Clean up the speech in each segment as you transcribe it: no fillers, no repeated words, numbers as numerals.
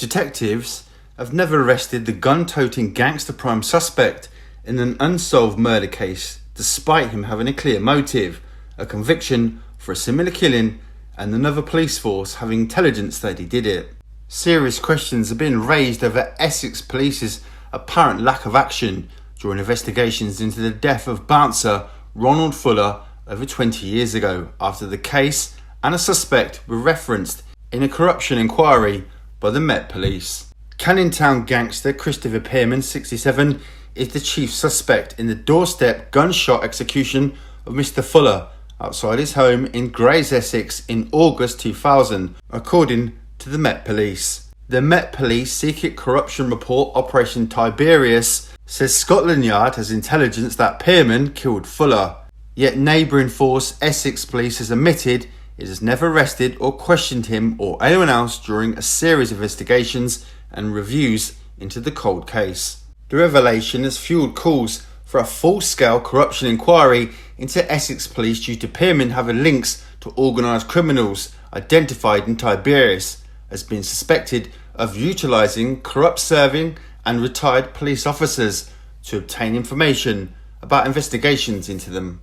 detectives have never arrested the gun-toting gangster prime suspect in an unsolved murder case, despite him having a clear motive, a conviction for a similar killing, and another police force having intelligence that he did it. Serious questions have been raised over Essex Police's apparent lack of action during investigations into the death of bouncer Ronald Fuller over 20 years ago, after the case and a suspect were referenced in a corruption inquiry by the Met Police. Canning Town gangster Christopher Pearman, 67, is the chief suspect in the doorstep gunshot execution of Mr. Fuller outside his home in Grays, Essex in August 2000, according to the Met Police. The Met Police secret corruption report Operation Tiberius says Scotland Yard has intelligence that Pearman killed Fuller, yet neighbouring force Essex Police has admitted it has never arrested or questioned him or anyone else during a series of investigations and reviews into the cold case. The revelation has fuelled calls for a full-scale corruption inquiry into Essex Police due to Pearman having links to organised criminals identified in Tiberius as being suspected of utilising corrupt serving and retired police officers to obtain information about investigations into them.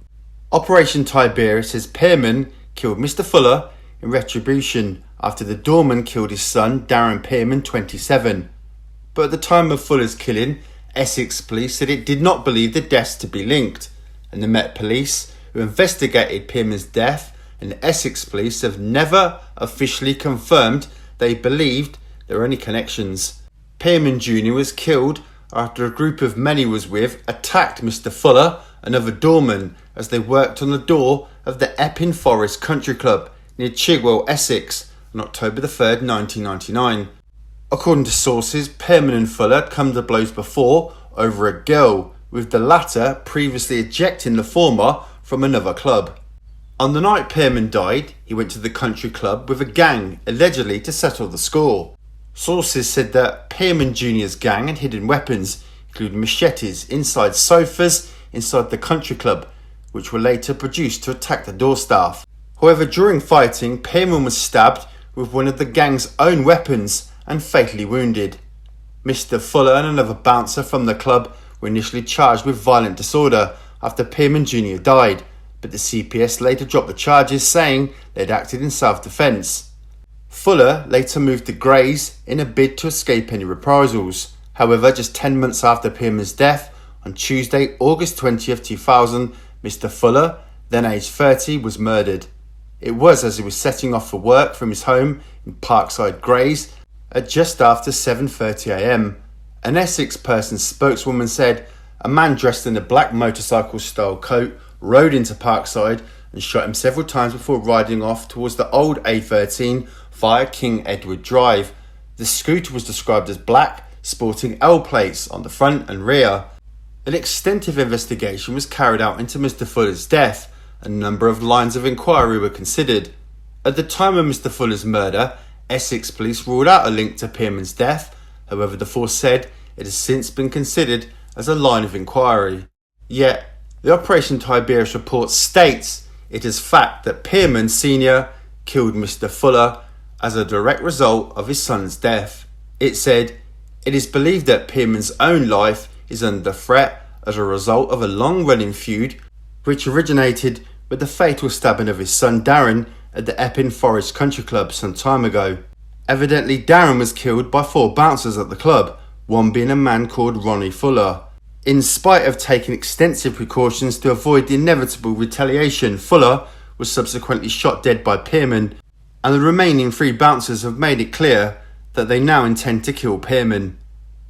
Operation Tiberius says Pearman killed Mr. Fuller in retribution after the doorman killed his son Darren Pearman, 27. But at the time of Fuller's killing, Essex Police said it did not believe the deaths to be linked, and the Met Police, who investigated Pearman's death, and Essex Police have never officially confirmed they believed there were any connections. Pearman Jr. was killed after a group of men he was with attacked Mr. Fuller, another doorman, as they worked on the door of the Epping Forest Country Club near Chigwell, Essex, on October 3rd, 1999. According to sources, Pearman and Fuller had come to blows before over a girl, with the latter previously ejecting the former from another club. On the night Pearman died, he went to the country club with a gang, allegedly to settle the score. Sources said that Pearman Jr.'s gang had hidden weapons, including machetes, inside sofas inside the country club, which were later produced to attack the door staff. However, during fighting, Pearman was stabbed with one of the gang's own weapons and fatally wounded. Mr. Fuller and another bouncer from the club were initially charged with violent disorder after Pearman Jr. died, but the CPS later dropped the charges, saying they had acted in self-defence. Fuller later moved to Grays in a bid to escape any reprisals. However, just 10 months after Pearman's death, on Tuesday, August 20th, 2000, Mr. Fuller, then aged 30, was murdered. It was as he was setting off for work from his home in Parkside, Grays, at just after 7:30 a.m. An Essex Person spokeswoman said a man dressed in a black motorcycle-style coat rode into Parkside and shot him several times before riding off towards the old A13 via King Edward Drive. The scooter was described as black, sporting L plates on the front and rear. An extensive investigation was carried out into Mr. Fuller's death. A number of lines of inquiry were considered. At the time of Mr. Fuller's murder, Essex Police ruled out a link to Pearman's death. However, the force said it has since been considered as a line of inquiry. Yet, the Operation Tiberius report states it is fact that Pearman Sr. killed Mr. Fuller as a direct result of his son's death. It said, it is believed that Pearman's own life is under threat as a result of a long-running feud which originated with the fatal stabbing of his son Darren at the Epping Forest Country Club some time ago. Evidently, Darren was killed by 4 bouncers at the club, one being a man called Ronnie Fuller. In spite of taking extensive precautions to avoid the inevitable retaliation, Fuller was subsequently shot dead by Pearman, and the remaining 3 bouncers have made it clear that they now intend to kill Pearman.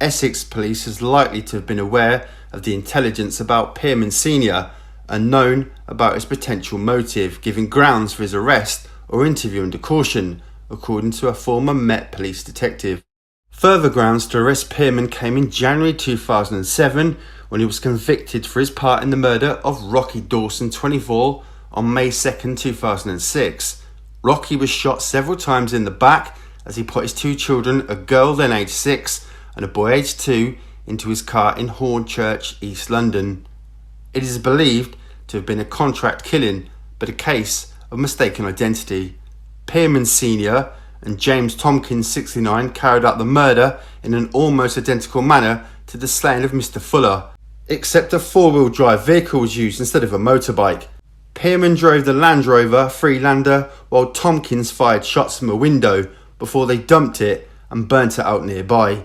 Essex Police is likely to have been aware of the intelligence about Pearman Sr. and known about his potential motive, giving grounds for his arrest or interview under caution, according to a former Met Police detective. Further grounds to arrest Pearman came in January 2007 when he was convicted for his part in the murder of Rocky Dawson, 24, on May 2nd, 2006. Rocky was shot several times in the back as he put his 2 children, a girl then aged 6 and a boy aged 2, into his car in Hornchurch, East London. It is believed to have been a contract killing, but a case of mistaken identity. Pearman Sr. and James Tompkins, 69, carried out the murder in an almost identical manner to the slaying of Mr. Fuller, except a four-wheel drive vehicle was used instead of a motorbike. Pearman drove the Land Rover Freelander while Tompkins fired shots from a window before they dumped it and burnt it out nearby.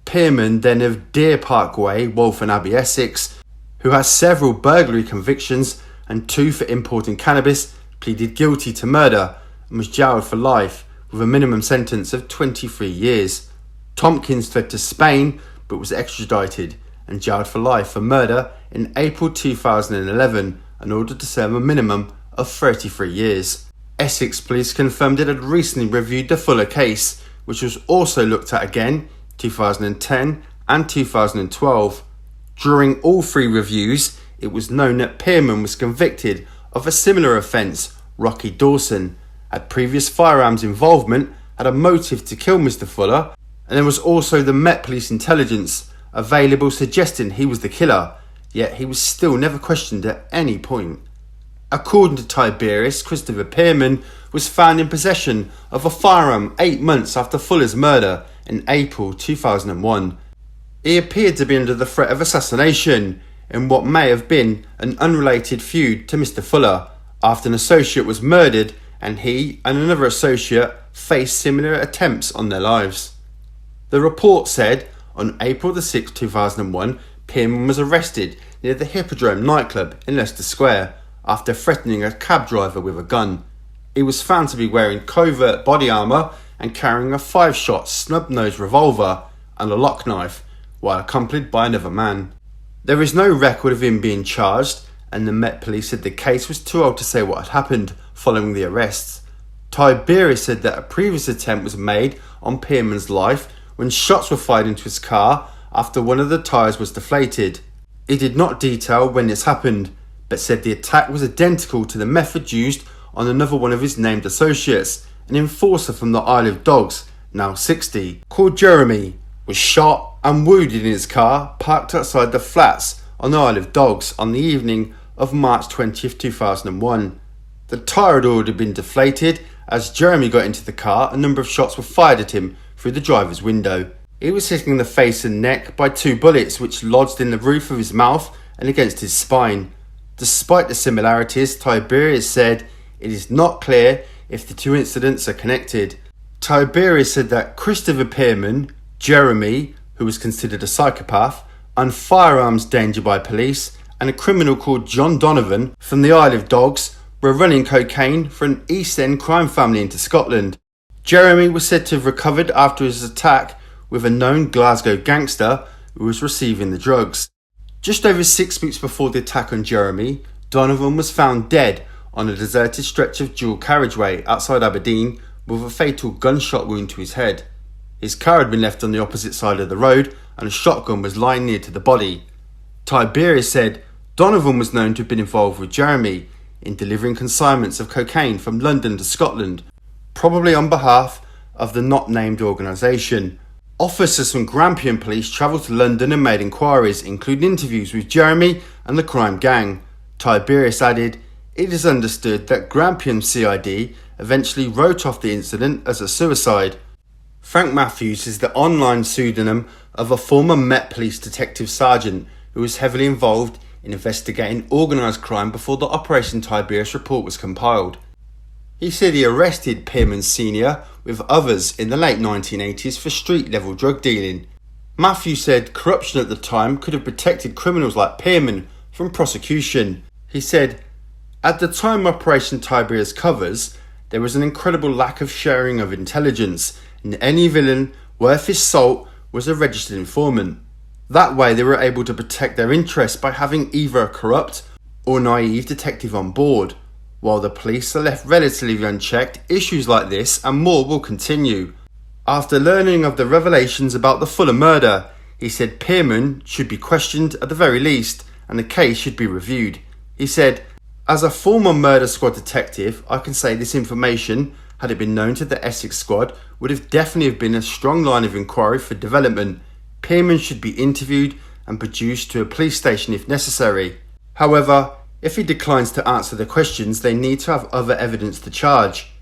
Pearman, then of Deer Park Way, Waltham Abbey, Essex, who has several burglary convictions and 2 for importing cannabis, pleaded guilty to murder and was jailed for life with a minimum sentence of 23 years. Tompkins fled to Spain but was extradited and jailed for life for murder in April 2011 and ordered to serve a minimum of 33 years. Essex Police confirmed it had recently reviewed the Fuller case, which was also looked at again 2010 and 2012. During all 3 reviews, it was known that Pearman was convicted of a similar offence. Rocky Dawson had previous firearms involvement, had a motive to kill Mr. Fuller, and there was also the Met Police intelligence available suggesting he was the killer, yet he was still never questioned at any point. According to Tiberius, Christopher Pearman was found in possession of a firearm 8 months after Fuller's murder in April 2001. He appeared to be under the threat of assassination in what may have been an unrelated feud to Mr. Fuller, after an associate was murdered and he and another associate faced similar attempts on their lives. The report said on April 6, 2001, Pearman was arrested near the Hippodrome nightclub in Leicester Square after threatening a cab driver with a gun. He was found to be wearing covert body armour and carrying a 5-shot snub-nosed revolver and a lock knife, while accompanied by another man. There is no record of him being charged, and the Met Police said the case was too old to say what had happened following the arrests. Tiberius said that a previous attempt was made on Pearman's life when shots were fired into his car after one of the tyres was deflated. He did not detail when this happened, but said the attack was identical to the method used on another one of his named associates, an enforcer from the Isle of Dogs, now 60, called Jeremy, was shot and wounded in his car parked outside the flats on the Isle of Dogs on the evening of March 20th, 2001. The tyre had already been deflated. As Jeremy got into the car, a number of shots were fired at him through the driver's window. He was hit in the face and neck by 2 bullets which lodged in the roof of his mouth and against his spine. Despite the similarities, Tiberius said it is not clear if the 2 incidents are connected. Tiberius said that Christopher Pearman, Jeremy, who was considered a psychopath, and firearms danger by police, and a criminal called John Donovan from the Isle of Dogs were running cocaine for an East End crime family into Scotland. Jeremy was said to have recovered after his attack with a known Glasgow gangster who was receiving the drugs. Just over 6 weeks before the attack on Jeremy, Donovan was found dead on a deserted stretch of dual carriageway outside Aberdeen with a fatal gunshot wound to his head. His car had been left on the opposite side of the road and a shotgun was lying near to the body. Tiberius said Donovan was known to have been involved with Jeremy in delivering consignments of cocaine from London to Scotland, probably on behalf of the not-named organisation. Officers from Grampian Police travelled to London and made inquiries, including interviews with Jeremy and the crime gang. Tiberius added, "It is understood that Grampian CID eventually wrote off the incident as a suicide." Frank Matthews is the online pseudonym of a former Met Police detective sergeant who was heavily involved in investigating organised crime before the Operation Tiberius report was compiled. He said he arrested Pearman Sr. with others in the late 1980s for street-level drug dealing. Matthews said corruption at the time could have protected criminals like Pearman from prosecution. He said, "At the time Operation Tiberius covers, there was an incredible lack of sharing of intelligence, and any villain worth his salt was a registered informant. That way they were able to protect their interests by having either a corrupt or naive detective on board. While the police are left relatively unchecked, issues like this and more will continue." After learning of the revelations about the Fuller murder, he said Pearman should be questioned at the very least and the case should be reviewed. He said, "As a former murder squad detective, I can say this information, had it been known to the Essex squad, would have definitely been a strong line of inquiry for development. Pearman should be interviewed and produced to a police station if necessary. However, if he declines to answer the questions, they need to have other evidence to charge.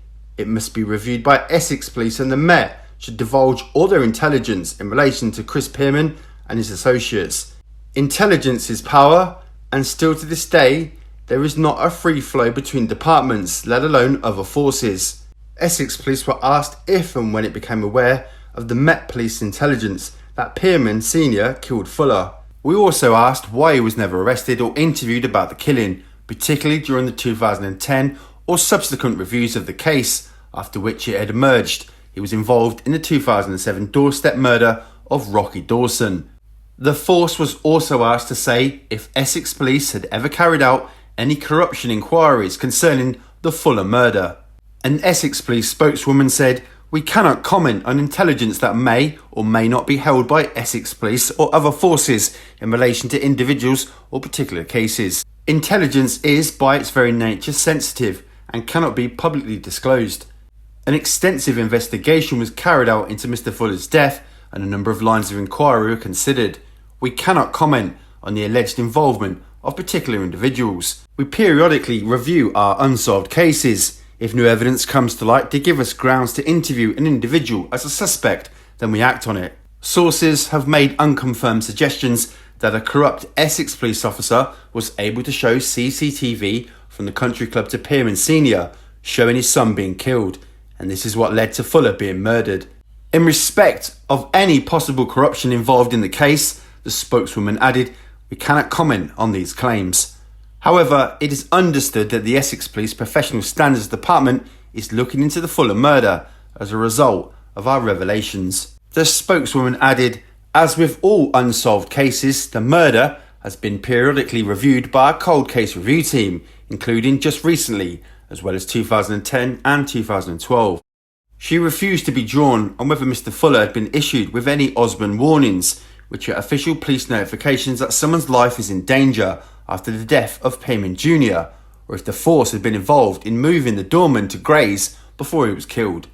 it must be reviewed by Essex Police, and the Met should divulge all their intelligence in relation to Chris Pearman and his associates. Intelligence is power, and still to this day, there is not a free flow between departments, let alone other forces. Essex Police were asked if and when it became aware of the Met Police intelligence that Pearman Sr. killed Fuller. We also asked why he was never arrested or interviewed about the killing, particularly during the 2010 or subsequent reviews of the case, after which it had emerged he was involved in the 2007 doorstep murder of Rocky Dawson. The force was also asked to say if Essex Police had ever carried out any corruption inquiries concerning the Fuller murder. An Essex Police spokeswoman said, "We cannot comment on intelligence that may or may not be held by Essex Police or other forces in relation to individuals or particular cases. Intelligence is by its very nature sensitive and cannot be publicly disclosed. An extensive investigation was carried out into Mr. Fuller's death and a number of lines of inquiry were considered. We cannot comment on the alleged involvement of particular individuals. We periodically review our unsolved cases. If new evidence comes to light to give us grounds to interview an individual as a suspect, then we act on it." Sources have made unconfirmed suggestions that a corrupt Essex police officer was able to show CCTV from the country club to Pearman Sr., showing his son being killed, and this is what led to Fuller being murdered. In respect of any possible corruption involved in the case, the spokeswoman added, "We cannot comment on these claims." However, it is understood that the Essex Police Professional Standards Department is looking into the Fuller murder as a result of our revelations. The spokeswoman added, "As with all unsolved cases, the murder has been periodically reviewed by a cold case review team, including just recently, as well as 2010 and 2012. She refused to be drawn on whether Mr. Fuller had been issued with any Osborne warnings, which are official police notifications that someone's life is in danger after the death of Pearman Jr., or if the force had been involved in moving the doorman to graze before he was killed.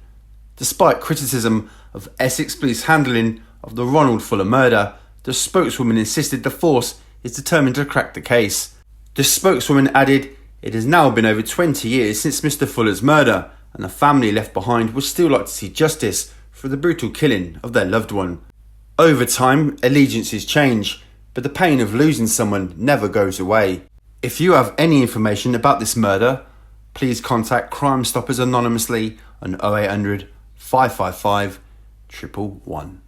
Despite criticism of Essex Police handling of the Ronald Fuller murder, the spokeswoman insisted the force is determined to crack the case. The spokeswoman added, "It has now been over 20 years since Mr. Fuller's murder, and the family left behind would still like to see justice for the brutal killing of their loved one. Over time, allegiances change, but the pain of losing someone never goes away. If you have any information about this murder, please contact Crime Stoppers anonymously on 0800 555 111.